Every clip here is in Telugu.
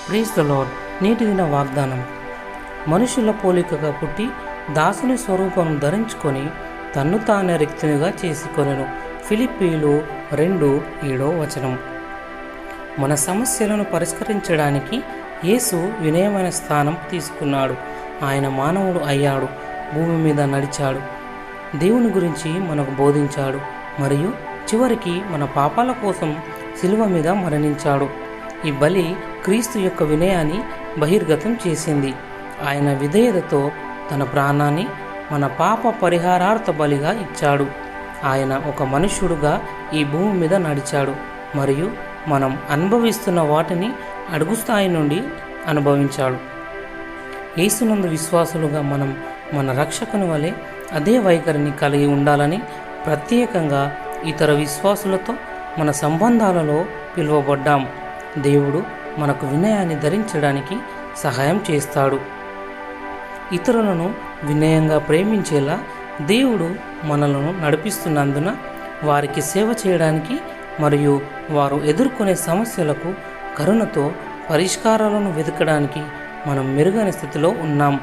Praise the lord. నేటి దిన వాగ్దానం. మనుషుల పోలికగా పుట్టి దాసుని స్వరూపం ధరించుకొని తన్ను తానే రిక్తునిగా చేసుకొనెను. ఫిలిప్పీలు 2:7. మన సమస్యలను పరిష్కరించడానికి యేసు వినయమైన స్థానం తీసుకున్నాడు. ఆయన మానవుడు అయ్యాడు, భూమి మీద నడిచాడు, దేవుని గురించి మనకు బోధించాడు మరియు చివరికి మన పాపాల కోసం శిలువ మీద మరణించాడు. ఈ బలి క్రీస్తు యొక్క వినయాన్ని బహిర్గతం చేసింది. ఆయన విధేయతతో తన ప్రాణాన్ని మన పాప పరిహారార్థ బలిగా ఇచ్చాడు. ఆయన ఒక మనుష్యుడుగా ఈ భూమి మీద నడిచాడు మరియు మనం అనుభవిస్తున్న వాటిని అడుగు స్థాయి నుండి అనుభవించాడు. యేసునందు విశ్వాసులుగా మనం మన రక్షకుని వలె అదే వైఖరిని కలిగి ఉండాలని, ప్రత్యేకంగా ఇతర విశ్వాసులతో మన సంబంధాలలో పిలువబడ్డాం. దేవుడు మనకు వినయాన్ని ధరించడానికి సహాయం చేస్తాడు. ఇతరులను వినయంగా ప్రేమించేలా దేవుడు మనలను నడిపిస్తున్నందున వారికి సేవ చేయడానికి మరియు వారు ఎదుర్కొనే సమస్యలకు కరుణతో పరిష్కారాలను వెతకడానికి మనం మెరుగైన స్థితిలో ఉన్నాం.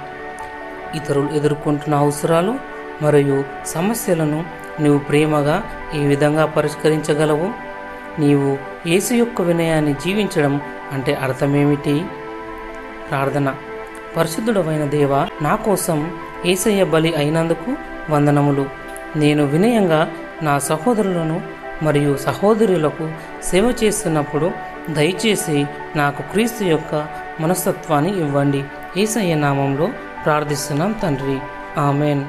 ఇతరులు ఎదుర్కొంటున్న అవసరాలు మరియు సమస్యలను నీవు ప్రేమగా ఈ విధంగా పరిష్కరించగలవు. నీవు యేసు యొక్క వినయాన్ని జీవించడం అంటే అర్థమేమిటి? ప్రార్థన. పరిశుద్ధుడవైన దేవా, నా కోసం యేసయ్య బలి అయినందుకు వందనములు. నేను వినయంగా నా సహోదరులను మరియు సహోదరులకు సేవ చేస్తున్నప్పుడు దయచేసి నాకు క్రీస్తు యొక్క మనస్తత్వాన్ని ఇవ్వండి. యేసయ్య నామంలో ప్రార్థిస్తున్నాం తండ్రి. ఆమెన్.